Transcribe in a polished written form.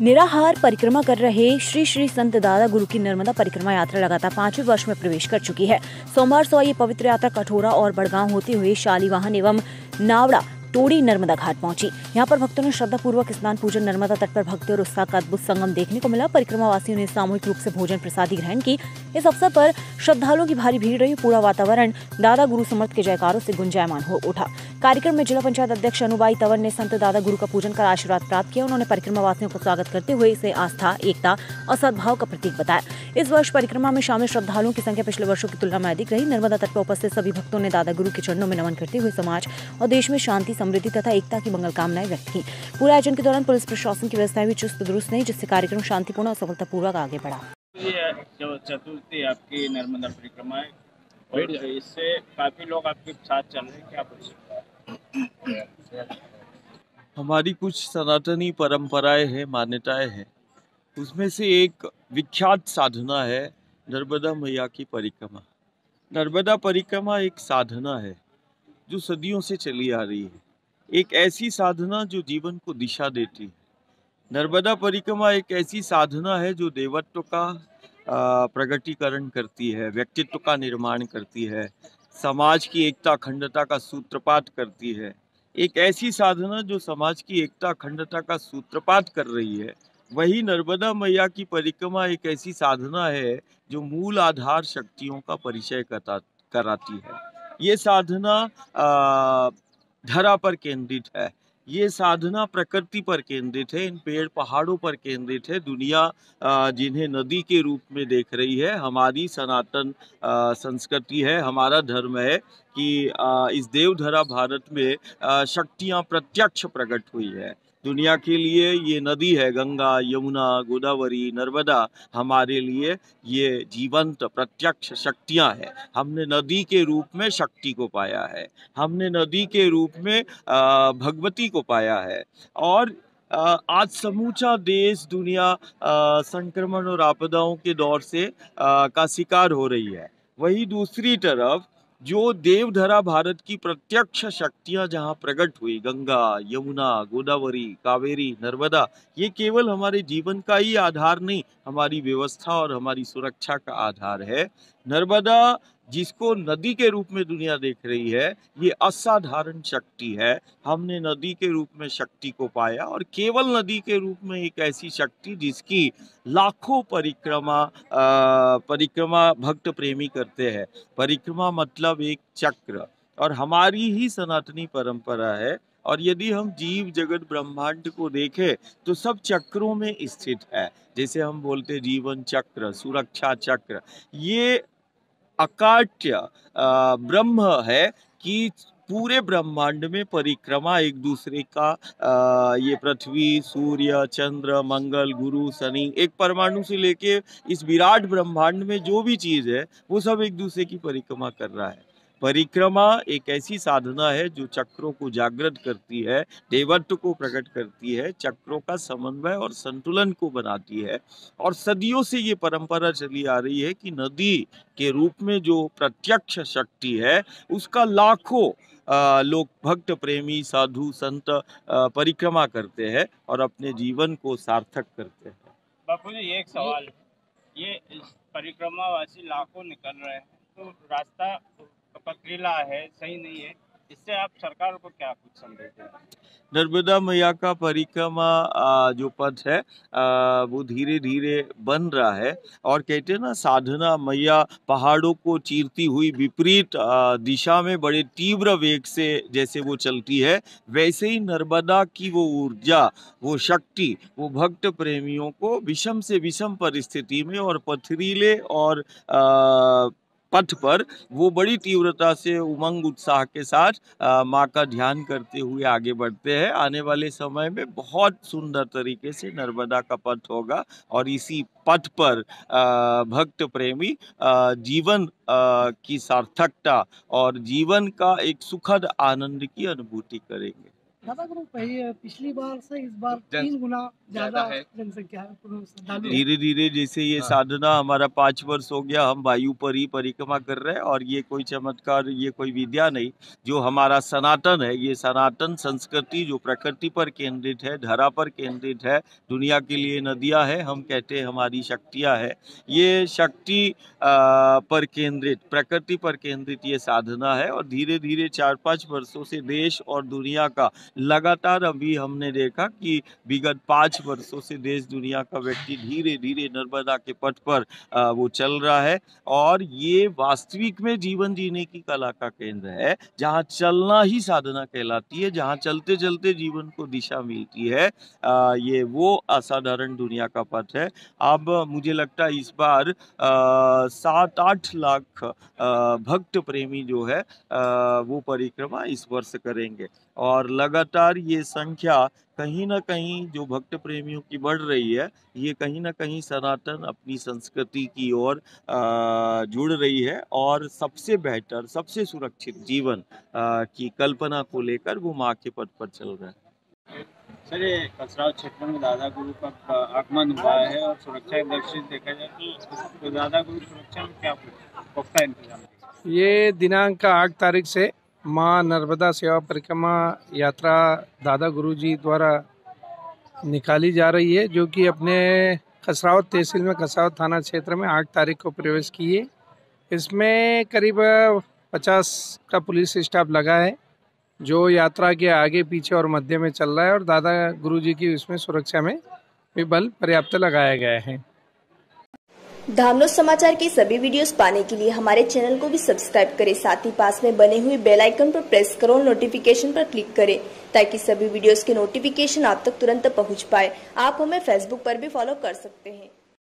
निराहार परिक्रमा कर रहे श्री श्री संत दादा गुरु की नर्मदा परिक्रमा यात्रा लगातार 5वें वर्ष में प्रवेश कर चुकी है। सोमवार सुबह ये पवित्र यात्रा कठोरा और बड़गांव होते हुए शालीवाहन एवं नावड़ा टोड़ी नर्मदा घाट पहुंची। यहाँ पर भक्तों ने श्रद्धा पूर्वक स्नान पूजन, नर्मदा तट पर भक्ति और उत्साह का अद्भुत संगम देखने को मिला। परिक्रमा वासियों ने सामूहिक रूप से भोजन प्रसादी ग्रहण की। इस अवसर पर श्रद्धालुओं की भारी भीड़ रही। पूरा वातावरण दादा गुरु समर्थ के जयकारों से गुंजायमान हो उठा। कार्यक्रम में जिला पंचायत अध्यक्ष अनुबाई तंवर ने संत दादा गुरु का पूजन कर आशीर्वाद प्राप्त किया। उन्होंने परिक्रमा वासियों का स्वागत करते हुए इसे आस्था, एकता और सद्भाव का प्रतीक बताया। इस वर्ष परिक्रमा में शामिल श्रद्धालुओं की संख्या पिछले वर्षों की तुलना में अधिक रही। नर्मदा तट पर उपस्थित सभी भक्तों ने दादा गुरु के चरणों में नमन करते हुए समाज और देश में शांति, समृद्धि तथा एकता की मंगल कामनाएं व्यक्त की। पूरे आयोजन के दौरान पुलिस प्रशासन की व्यवस्थाएं भी चुस्त दुरुस्त रही, जिससे कार्यक्रम शांतिपूर्ण और सफलतापूर्वक आगे बढ़ा। जो चतुर्थी आपकी नर्मदा परिक्रमा है और इससे काफी लोग आपके साथ चल रहे हैं, क्या बोल सकते हैं? हमारी कुछ सनातनी परंपराएं हैं, मान्यताएं हैं। उसमें से एक विख्यात साधना है नर्मदा मैया की परिक्रमा। नर्मदा परिक्रमा एक साधना है जो सदियों से चली आ रही है, एक ऐसी साधना जो जीवन को दिशा देती है। नर्मदा परिक्रमा एक ऐसी साधना है जो देवत्व का प्रगटीकरण करती है, व्यक्तित्व का निर्माण करती है, समाज की एकता अखंडता का सूत्रपात करती है। एक ऐसी साधना जो समाज की एकता अखंडता का सूत्रपात कर रही है, वही नर्मदा मैया की परिक्रमा एक ऐसी साधना है जो मूल आधार शक्तियों का परिचय कराती है। ये साधना धरा पर केंद्रित है, ये साधना प्रकृति पर केंद्रित है, इन पेड़ पहाड़ों पर केंद्रित है। दुनिया जिन्हें नदी के रूप में देख रही है, हमारी सनातन संस्कृति है, हमारा धर्म है कि इस देवधरा भारत में शक्तियां प्रत्यक्ष प्रकट हुई है। दुनिया के लिए ये नदी है, गंगा, यमुना, गोदावरी, नर्मदा हमारे लिए ये जीवंत प्रत्यक्ष शक्तियां हैं। हमने नदी के रूप में शक्ति को पाया है, हमने नदी के रूप में भगवती को पाया है। और आज समूचा देश, दुनिया संक्रमण और आपदाओं के दौर से का शिकार हो रही है। वही दूसरी तरफ जो देवधरा भारत की प्रत्यक्ष शक्तियां जहां प्रकट हुई, गंगा, यमुना, गोदावरी, कावेरी, नर्मदा, ये केवल हमारे जीवन का ही आधार नहीं, हमारी व्यवस्था और हमारी सुरक्षा का आधार है। नर्मदा जिसको नदी के रूप में दुनिया देख रही है, ये असाधारण शक्ति है। हमने नदी के रूप में शक्ति को पाया और केवल नदी के रूप में एक ऐसी शक्ति जिसकी लाखों परिक्रमा भक्त प्रेमी करते हैं। परिक्रमा मतलब एक चक्र, और हमारी ही सनातनी परंपरा है। और यदि हम जीव जगत ब्रह्मांड को देखें तो सब चक्रों में स्थित है। जैसे हम बोलते जीवन चक्र, सुरक्षा चक्र, ये अकाट्य ब्रह्म है कि पूरे ब्रह्मांड में परिक्रमा एक दूसरे का ये पृथ्वी, सूर्य, चंद्र, मंगल, गुरु, शनि, एक परमाणु से लेके इस विराट ब्रह्मांड में जो भी चीज है वो सब एक दूसरे की परिक्रमा कर रहा है। परिक्रमा एक ऐसी साधना है जो चक्रों को जागृत करती है, देवत्व को प्रकट करती है, चक्रों का समन्वय और संतुलन को बनाती है। और सदियों से ये परंपरा चली आ रही है कि नदी के रूप में जो प्रत्यक्ष शक्ति है उसका लाखों लोग, भक्त प्रेमी, साधु, संत परिक्रमा करते हैं और अपने जीवन को सार्थक करते हैं। बापू जी, एक सवाल, ये परिक्रमा वासी लाखों निकल रहे हैं तो रास्ता पथरीला है, सही नहीं है, इससे आप सरकार को क्या कुछ संदेश दें? नर्मदा मैया का परिक्रमा जो पथ है वो धीरे धीरे बन रहा है। और कहते हैं ना, साधना मैया पहाड़ों को चीरती हुई विपरीत दिशा में बड़े तीव्र वेग से जैसे वो चलती है, वैसे ही नर्मदा की वो ऊर्जा, वो शक्ति, वो भक्त प्रेमियों को विषम से विषम परिस्थिति में और पथरीले और पथ पर वो बड़ी तीव्रता से, उमंग उत्साह के साथ माँ का ध्यान करते हुए आगे बढ़ते हैं। आने वाले समय में बहुत सुंदर तरीके से नर्मदा का पथ होगा और इसी पथ पर भक्त प्रेमी जीवन की सार्थकता और जीवन का एक सुखद आनंद की अनुभूति करेंगे। दादा गुरु पिछली बार से इस बार 3 गुना ज्यादा जनसंख्या है। धीरे धीरे जैसे ये साधना हमारा 5 वर्ष हो गया, हम वायु पर ही परिक्रमा कर रहे हैं और ये कोई चमत्कार, ये कोई विद्या नहीं, जो हमारा सनातन है, ये सनातन संस्कृति जो प्रकृति पर केंद्रित है, धरा पर केंद्रित है, दुनिया के लिए नदियां है, हम कहते हैं हमारी शक्तियां है, ये शक्ति पर केंद्रित, प्रकृति पर केंद्रित ये साधना है। और धीरे धीरे 4-5 वर्षों से देश और दुनिया का लगातार अभी हमने देखा कि विगत 5 वर्षों से देश दुनिया का व्यक्ति धीरे धीरे नर्मदा के पथ पर वो चल रहा है। और ये वास्तविक में जीवन जीने की कला का केंद्र है, जहाँ चलना ही साधना कहलाती है, जहाँ चलते चलते जीवन को दिशा मिलती है। ये वो असाधारण दुनिया का पथ है। अब मुझे लगता है इस बार 7-8 लाख भक्त प्रेमी जो है वो परिक्रमा इस वर्ष करेंगे और लगातार ये संख्या कहीं ना कहीं जो भक्त प्रेमियों की बढ़ रही है, ये कहीं ना कहीं सनातन अपनी संस्कृति की ओर जुड़ रही है और सबसे बेहतर, सबसे सुरक्षित जीवन की कल्पना को लेकर वो माँ के पथ पर चल रहा है। सर, ये कसराव क्षेत्र में दादा गुरु का आगमन हुआ है और सुरक्षा की दृष्टि से देखा जाए तो दादा गुरु सुरक्षा में क्या पुख्ता इंतजाम? ये दिनांक 8 तारीख से माँ नर्मदा सेवा परिक्रमा यात्रा दादा गुरुजी द्वारा निकाली जा रही है, जो कि अपने कसरावत तहसील में कसरावत थाना क्षेत्र में 8 तारीख को प्रवेश की है। इसमें करीब 50 का पुलिस स्टाफ लगा है, जो यात्रा के आगे पीछे और मध्य में चल रहा है और दादा गुरुजी की इसमें सुरक्षा में भी बल पर्याप्त लगाया गया है। धामनोद समाचार के सभी वीडियोस पाने के लिए हमारे चैनल को भी सब्सक्राइब करें, साथ ही पास में बने हुए बेल आइकन पर प्रेस करो, नोटिफिकेशन पर क्लिक करें ताकि सभी वीडियोस के नोटिफिकेशन आप तक तुरंत पहुंच पाए। आप हमें फेसबुक पर भी फॉलो कर सकते हैं।